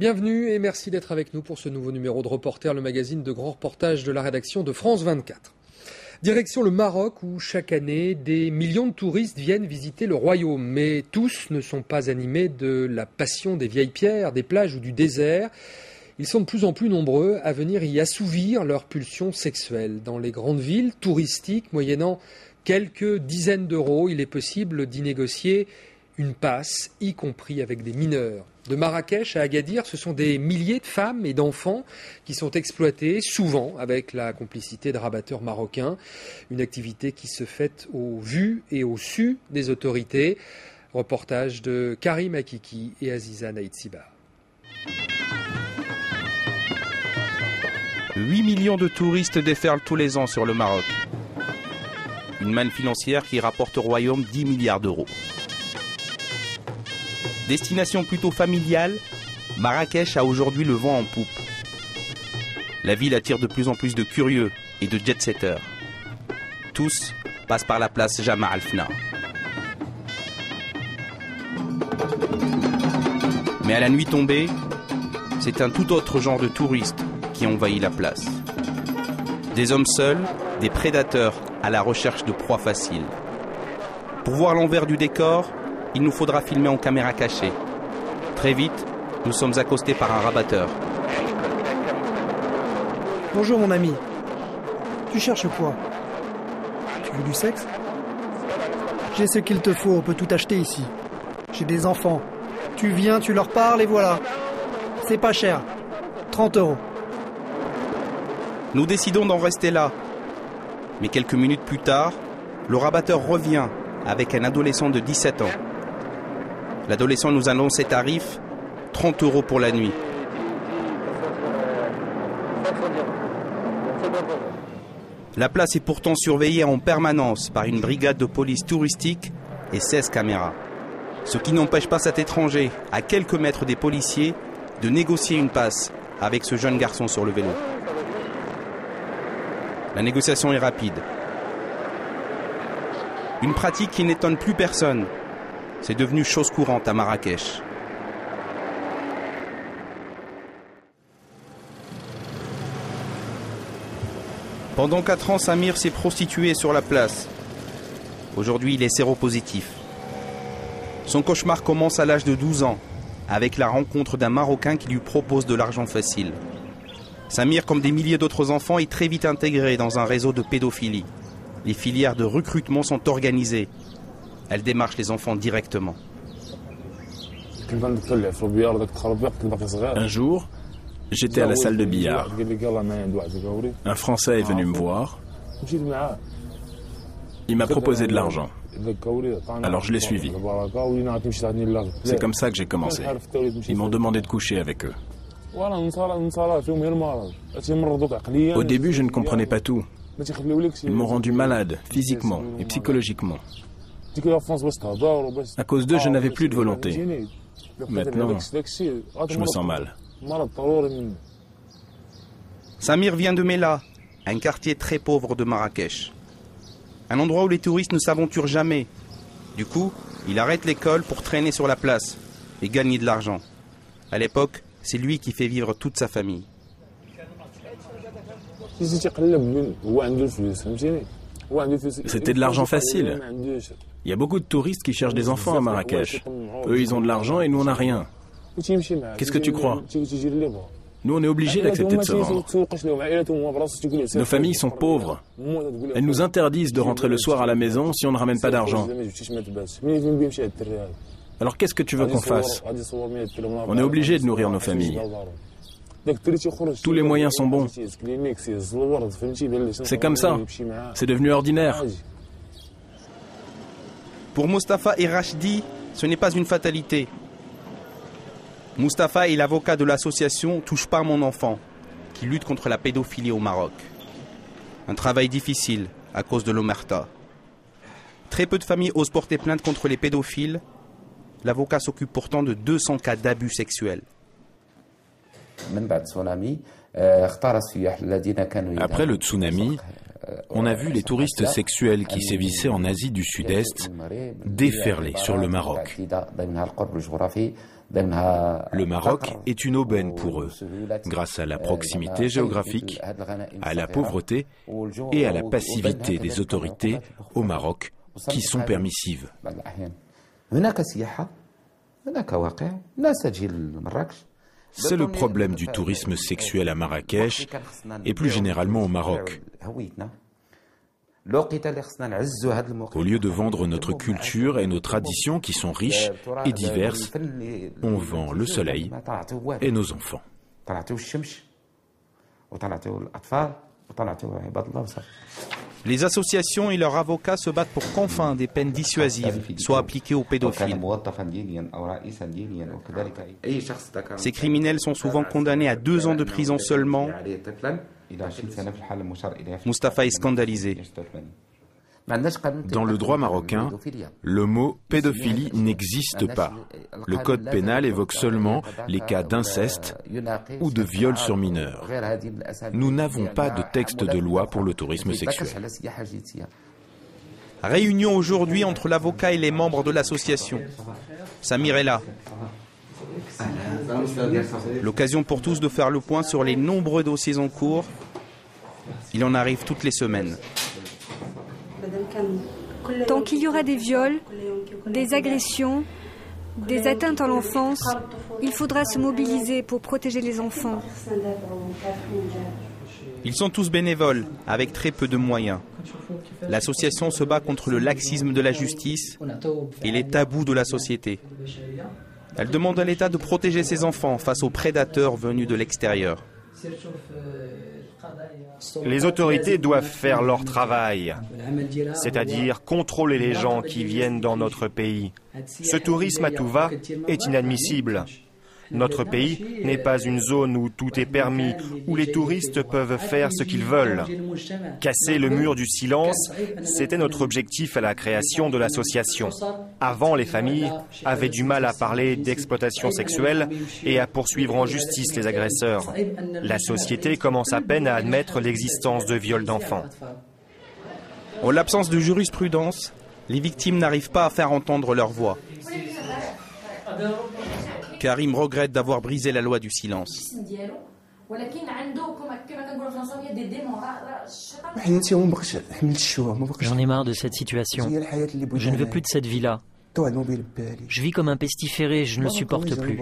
Bienvenue et merci d'être avec nous pour ce nouveau numéro de Reporter, le magazine de grands reportages de la rédaction de France 24. Direction le Maroc où chaque année des millions de touristes viennent visiter le royaume. Mais tous ne sont pas animés de la passion des vieilles pierres, des plages ou du désert. Ils sont de plus en plus nombreux à venir y assouvir leurs pulsions sexuelles. Dans les grandes villes touristiques, moyennant quelques dizaines d'euros, il est possible d'y négocier une passe, y compris avec des mineurs. De Marrakech à Agadir, ce sont des milliers de femmes et d'enfants qui sont exploités, souvent avec la complicité de rabatteurs marocains. Une activité qui se fait au vu et au su des autorités. Reportage de Karim Akiki et Aziza Naïtsiba. 8 millions de touristes déferlent tous les ans sur le Maroc. Une manne financière qui rapporte au royaume 10 milliards d'euros. Destination plutôt familiale, Marrakech a aujourd'hui le vent en poupe. La ville attire de plus en plus de curieux et de jet-setters. Tous passent par la place Jama Al-Fna. Mais à la nuit tombée, c'est un tout autre genre de touristes qui envahit la place. Des hommes seuls, des prédateurs à la recherche de proies faciles. Pour voir l'envers du décor, il nous faudra filmer en caméra cachée. Très vite, nous sommes accostés par un rabatteur. Bonjour mon ami. Tu cherches quoi? Tu veux du sexe? J'ai ce qu'il te faut, on peut tout acheter ici. J'ai des enfants. Tu viens, tu leur parles et voilà. C'est pas cher. 30 euros. Nous décidons d'en rester là. Mais quelques minutes plus tard, le rabatteur revient avec un adolescent de 17 ans. L'adolescent nous annonce ses tarifs, 30 euros pour la nuit. La place est pourtant surveillée en permanence par une brigade de police touristique et 16 caméras. Ce qui n'empêche pas cet étranger, à quelques mètres des policiers, de négocier une passe avec ce jeune garçon sur le vélo. La négociation est rapide. Une pratique qui n'étonne plus personne. C'est devenu chose courante à Marrakech. Pendant 4 ans, Samir s'est prostitué sur la place. Aujourd'hui, il est séropositif. Son cauchemar commence à l'âge de 12 ans, avec la rencontre d'un Marocain qui lui propose de l'argent facile. Samir, comme des milliers d'autres enfants, est très vite intégré dans un réseau de pédophilie. Les filières de recrutement sont organisées. Elles démarchent les enfants directement. Un jour, j'étais à la salle de billard. Un Français est venu me voir. Il m'a proposé de l'argent. Alors je l'ai suivi. C'est comme ça que j'ai commencé. Ils m'ont demandé de coucher avec eux. Au début, je ne comprenais pas tout. Ils m'ont rendu malade, physiquement et psychologiquement. À cause d'eux, je n'avais plus de volonté. Maintenant, je me sens mal. Samir vient de Mela, un quartier très pauvre de Marrakech. Un endroit où les touristes ne s'aventurent jamais. Du coup, il arrête l'école pour traîner sur la place et gagner de l'argent. À l'époque, c'est lui qui fait vivre toute sa famille. C'était de l'argent facile. Il y a beaucoup de touristes qui cherchent des enfants à Marrakech. Eux, ils ont de l'argent et nous, on n'a rien. Qu'est-ce que tu crois? Nous, on est obligés d'accepter de se vendre. Nos familles sont pauvres. Elles nous interdisent de rentrer le soir à la maison si on ne ramène pas d'argent. Alors qu'est-ce que tu veux qu'on fasse? On est obligé de nourrir nos familles. Tous les moyens sont bons. C'est comme ça. C'est devenu ordinaire. Pour Mustapha et Rachdi, ce n'est pas une fatalité. Mustapha est l'avocat de l'association Touche pas à mon enfant, qui lutte contre la pédophilie au Maroc. Un travail difficile à cause de l'omerta. Très peu de familles osent porter plainte contre les pédophiles. L'avocat s'occupe pourtant de 200 cas d'abus sexuels. Après le tsunami, on a vu les touristes sexuels qui sévissaient en Asie du Sud-Est déferler sur le Maroc. Le Maroc est une aubaine pour eux, grâce à la proximité géographique, à la pauvreté et à la passivité des autorités au Maroc, qui sont permissives. C'est le problème du tourisme sexuel à Marrakech et plus généralement au Maroc. Au lieu de vendre notre culture et nos traditions qui sont riches et diverses, on vend le soleil et nos enfants. Les associations et leurs avocats se battent pour qu'enfin des peines dissuasives soient appliquées aux pédophiles. Ces criminels sont souvent condamnés à 2 ans de prison seulement. Mustapha est scandalisé. Dans le droit marocain, le mot pédophilie n'existe pas. Le code pénal évoque seulement les cas d'inceste ou de viol sur mineurs. Nous n'avons pas de texte de loi pour le tourisme sexuel. Réunion aujourd'hui entre l'avocat et les membres de l'association. Samir est là. L'occasion pour tous de faire le point sur les nombreux dossiers en cours. Il en arrive toutes les semaines. Tant qu'il y aura des viols, des agressions, des atteintes à l'enfance, il faudra se mobiliser pour protéger les enfants. Ils sont tous bénévoles, avec très peu de moyens. L'association se bat contre le laxisme de la justice et les tabous de la société. Elle demande à l'État de protéger ses enfants face aux prédateurs venus de l'extérieur. Les autorités doivent faire leur travail, c'est-à-dire contrôler les gens qui viennent dans notre pays. Ce tourisme à tout va est inadmissible. Notre pays n'est pas une zone où tout est permis, où les touristes peuvent faire ce qu'ils veulent. Casser le mur du silence, c'était notre objectif à la création de l'association. Avant, les familles avaient du mal à parler d'exploitation sexuelle et à poursuivre en justice les agresseurs. La société commence à peine à admettre l'existence de viols d'enfants. En l'absence de jurisprudence, les victimes n'arrivent pas à faire entendre leur voix. Karim regrette d'avoir brisé la loi du silence. J'en ai marre de cette situation. Je ne veux plus de cette vie-là. Je vis comme un pestiféré, je ne le supporte plus.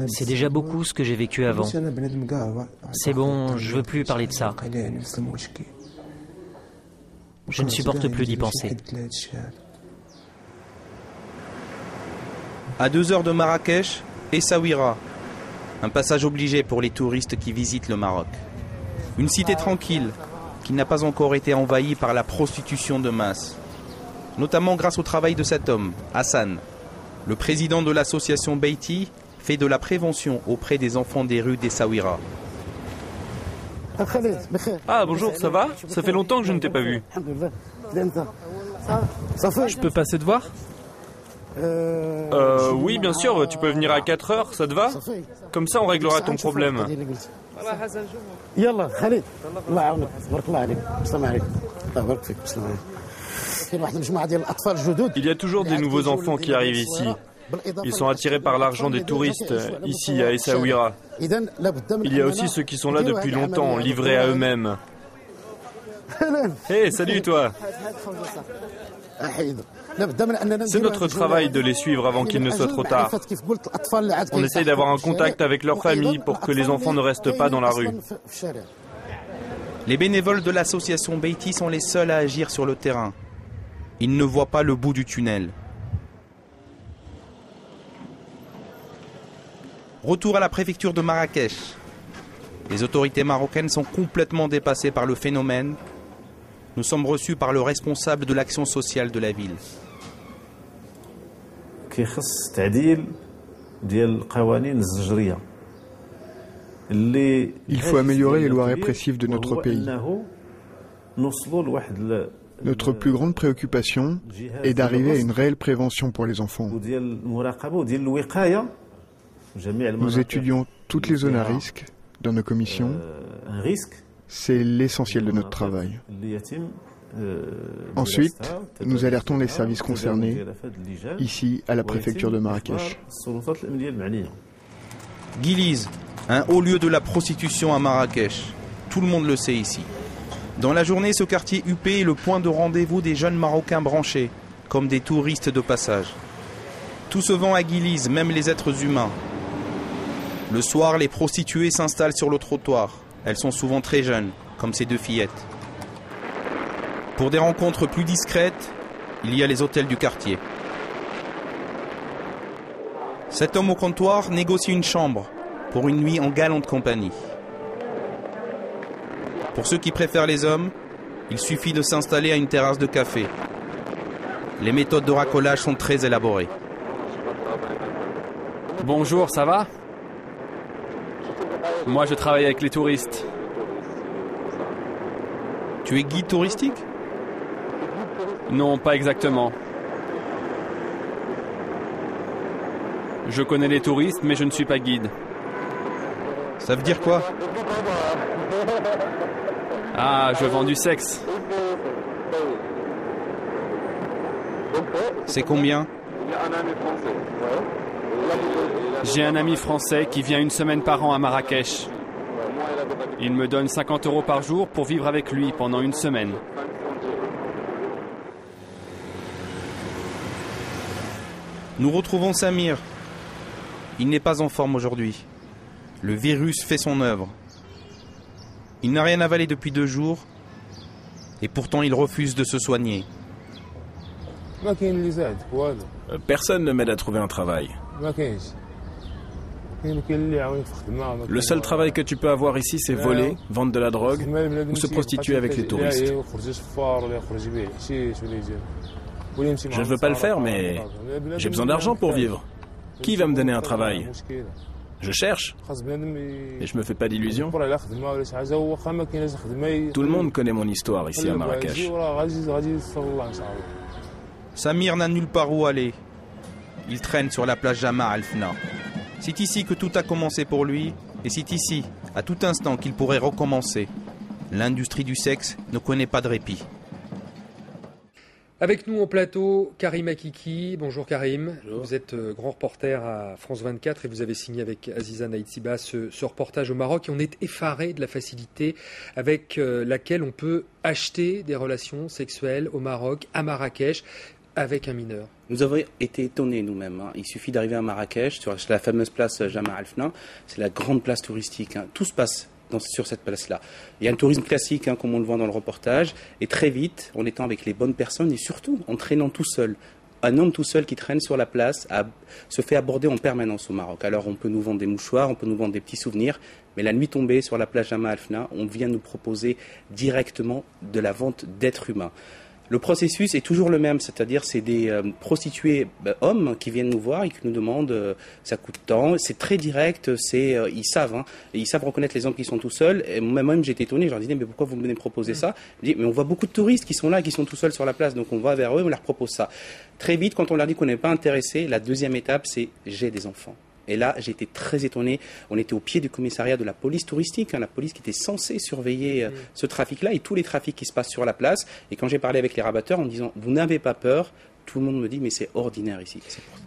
C'est déjà beaucoup ce que j'ai vécu avant. C'est bon, je ne veux plus parler de ça. Je ne supporte plus d'y penser. À 2 heures de Marrakech, Essaouira, un passage obligé pour les touristes qui visitent le Maroc. Une cité tranquille qui n'a pas encore été envahie par la prostitution de masse, notamment grâce au travail de cet homme, Hassan. Le président de l'association Beiti fait de la prévention auprès des enfants des rues d'Essaouira. Ah bonjour, ça va? Ça fait longtemps que je ne t'ai pas vu. Je peux passer te voir? Oui, bien sûr, tu peux venir à 4 heures, ça te va? Comme ça, on réglera ton problème. Il y a toujours des nouveaux enfants qui arrivent ici. Ils sont attirés par l'argent des touristes, ici à Essaouira. Il y a aussi ceux qui sont là depuis longtemps, livrés à eux-mêmes. Hé, salut toi! C'est notre travail de les suivre avant qu'il ne soit trop tard. On essaye d'avoir un contact avec leur famille pour que les enfants ne restent pas dans la rue. Les bénévoles de l'association Beiti sont les seuls à agir sur le terrain. Ils ne voient pas le bout du tunnel. Retour à la préfecture de Marrakech. Les autorités marocaines sont complètement dépassées par le phénomène. Nous sommes reçus par le responsable de l'action sociale de la ville. Il faut améliorer les lois répressives de notre pays. Notre plus grande préoccupation est d'arriver à une réelle prévention pour les enfants. Nous étudions toutes les zones à risque dans nos commissions. C'est l'essentiel de notre travail. Ensuite, nous alertons les services concernés, ici à la préfecture de Marrakech. Guiliz, un haut lieu de la prostitution à Marrakech. Tout le monde le sait ici. Dans la journée, ce quartier huppé est le point de rendez-vous des jeunes Marocains branchés, comme des touristes de passage. Tout se vend à Guiliz, même les êtres humains. Le soir, les prostituées s'installent sur le trottoir. Elles sont souvent très jeunes, comme ces deux fillettes. Pour des rencontres plus discrètes, il y a les hôtels du quartier. Cet homme au comptoir négocie une chambre pour une nuit en galante compagnie. Pour ceux qui préfèrent les hommes, il suffit de s'installer à une terrasse de café. Les méthodes de racolage sont très élaborées. Bonjour, ça va ? Moi, je travaille avec les touristes. Tu es guide touristique ? Non, pas exactement. Je connais les touristes, mais je ne suis pas guide. Ça veut dire quoi ? Ah, je vends du sexe. C'est combien ? J'ai un ami français qui vient une semaine par an à Marrakech. Il me donne 50 € par jour pour vivre avec lui pendant une semaine. Nous retrouvons Samir. Il n'est pas en forme aujourd'hui. Le virus fait son œuvre. Il n'a rien avalé depuis 2 jours et pourtant il refuse de se soigner. Personne ne m'aide à trouver un travail. Le seul travail que tu peux avoir ici, c'est voler, vendre de la drogue ou se prostituer avec les touristes. Je ne veux pas le faire, mais j'ai besoin d'argent pour vivre. Qui va me donner un travail ? Je cherche, et je me fais pas d'illusions. Tout le monde connaît mon histoire ici à Marrakech. Samir n'a nulle part où aller. Il traîne sur la plage Jama Al-Fna. C'est ici que tout a commencé pour lui, et c'est ici, à tout instant, qu'il pourrait recommencer. L'industrie du sexe ne connaît pas de répit. Avec nous en plateau, Karim Akiki. Bonjour Karim. Bonjour. Vous êtes grand reporter à France 24 et vous avez signé avec Aziza Naïtsiba ce reportage au Maroc. Et on est effaré de la facilité avec laquelle on peut acheter des relations sexuelles au Maroc, à Marrakech, avec un mineur. Nous avons été étonnés nous-mêmes. Il suffit d'arriver à Marrakech, sur la fameuse place Jama Al-Fna. C'est la grande place touristique. Tout se passe sur cette place-là. Il y a un tourisme classique, comme on le voit dans le reportage, et très vite, en étant avec les bonnes personnes, et surtout en traînant tout seul. Un homme tout seul qui traîne sur la place se fait aborder en permanence au Maroc. Alors on peut nous vendre des mouchoirs, on peut nous vendre des petits souvenirs, mais la nuit tombée sur la plage Jama Al-Fna, on vient nous proposer directement de la vente d'êtres humains. Le processus est toujours le même, c'est-à-dire c'est des prostituées hommes qui viennent nous voir et qui nous demandent ça coûte tant, c'est très direct, ils savent reconnaître les hommes qui sont tout seuls. Et moi-même j'étais étonné, je leur disais mais pourquoi vous me proposez ça ? Je dis mais on voit beaucoup de touristes qui sont là, qui sont tout seuls sur la place, donc on va vers eux, on leur propose ça. Très vite, quand on leur dit qu'on n'est pas intéressé, la deuxième étape c'est j'ai des enfants. Et là, j'ai été très étonné. On était au pied du commissariat de la police touristique, la police qui était censée surveiller ce trafic-là et tous les trafics qui se passent sur la place. Et quand j'ai parlé avec les rabatteurs en me disant « Vous n'avez pas peur », tout le monde me dit « Mais c'est ordinaire ici ».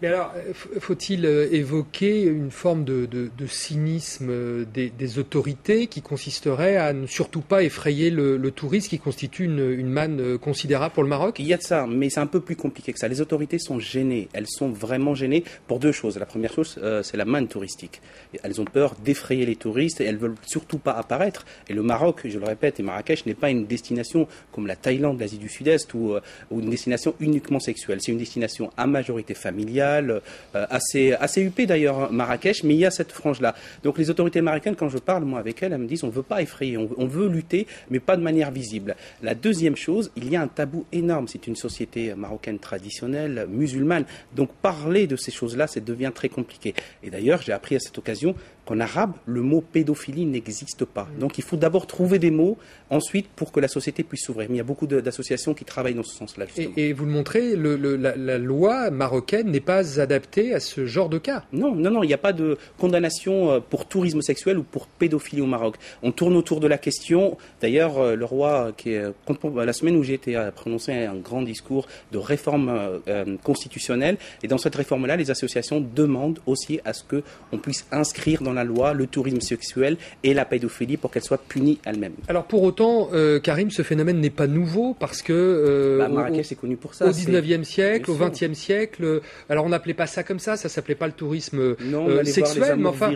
Mais alors, faut-il évoquer une forme de cynisme des autorités qui consisterait à ne surtout pas effrayer le touriste qui constitue une manne considérable pour le Maroc ? Il y a de ça, mais c'est un peu plus compliqué que ça. Les autorités sont gênées. Elles sont vraiment gênées pour 2 choses. La première chose, c'est la manne touristique. Elles ont peur d'effrayer les touristes et elles ne veulent surtout pas apparaître. Et le Maroc, je le répète, et Marrakech n'est pas une destination comme la Thaïlande, l'Asie du Sud-Est ou une destination uniquement sexuelle. C'est une destination à majorité familiale, assez huppée d'ailleurs, Marrakech, mais il y a cette frange-là. Donc les autorités marocaines, quand je parle moi avec elles me disent on ne veut pas effrayer, on veut lutter, mais pas de manière visible. La deuxième chose, il y a un tabou énorme. C'est une société marocaine traditionnelle, musulmane. Donc parler de ces choses-là, ça devient très compliqué. Et d'ailleurs, j'ai appris à cette occasion qu'en arabe, le mot pédophilie n'existe pas. Donc il faut d'abord trouver des mots, ensuite pour que la société puisse s'ouvrir. Mais il y a beaucoup d'associations qui travaillent dans ce sens-là, justement. Et vous le montrez, la loi marocaine n'est pas adaptée à ce genre de cas. Non, il n'y a pas de condamnation pour tourisme sexuel ou pour pédophilie au Maroc. On tourne autour de la question. D'ailleurs, le roi, la semaine où j'ai été à prononcer un grand discours de réforme constitutionnelle, et dans cette réforme-là, les associations demandent aussi à ce qu'on puisse inscrire dans la loi le tourisme sexuel et la pédophilie pour qu'elles soient punies elles-mêmes. Alors pour autant, Karim, ce phénomène n'est pas nouveau parce que Marrakech c'est connu pour ça. Au 19e siècle, au 20e siècle, alors on n'appelait pas ça comme ça s'appelait pas le tourisme sexuel, mais enfin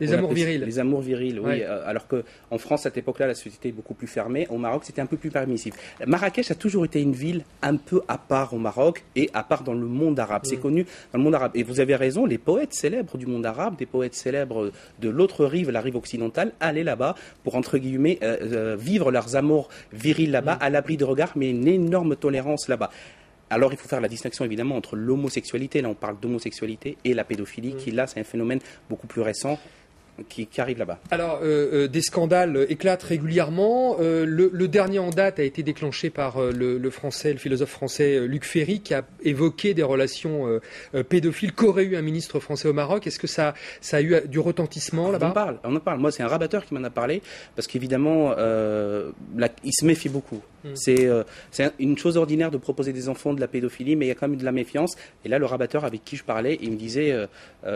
les amours virils. Les amours virils, oui. Alors qu'en France, à cette époque-là, la société est beaucoup plus fermée. Au Maroc, c'était un peu plus permissif. Marrakech a toujours été une ville un peu à part au Maroc et à part dans le monde arabe. C'est connu dans le monde arabe. Et vous avez raison, les poètes célèbres du monde arabe, des poètes célèbres de l'autre rive, la rive occidentale, allaient là-bas pour, entre guillemets, vivre leurs amours virils là-bas, à l'abri de regards, mais une énorme tolérance là-bas. Alors il faut faire la distinction évidemment entre l'homosexualité, là on parle d'homosexualité, et la pédophilie, qui là c'est un phénomène beaucoup plus récent. Qui arrive là-bas. Alors, des scandales éclatent régulièrement. Le dernier en date a été déclenché par le philosophe français Luc Ferry, qui a évoqué des relations pédophiles qu'aurait eu un ministre français au Maroc. Est-ce que ça a eu du retentissement là-bas ? On en parle. Moi, c'est un rabatteur qui m'en a parlé, parce qu'évidemment, il se méfie beaucoup. C'est une chose ordinaire de proposer des enfants de la pédophilie, mais il y a quand même de la méfiance. Et là, le rabatteur avec qui je parlais, il me disait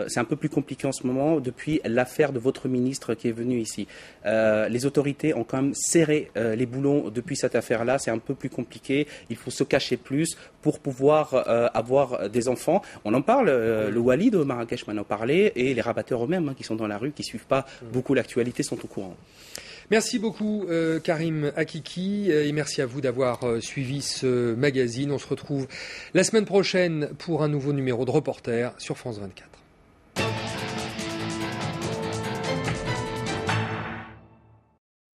c'est un peu plus compliqué en ce moment depuis l'affaire de votre ministre qui est venu ici. Les autorités ont quand même serré les boulons depuis cette affaire-là. C'est un peu plus compliqué. Il faut se cacher plus pour pouvoir avoir des enfants. On en parle. Le wali de Marrakech m'en a parlé, et les rabatteurs eux-mêmes qui sont dans la rue, qui suivent pas beaucoup l'actualité, sont au courant. Merci beaucoup Karim Akiki, et merci à vous d'avoir suivi ce magazine. On se retrouve la semaine prochaine pour un nouveau numéro de Reporter sur France 24.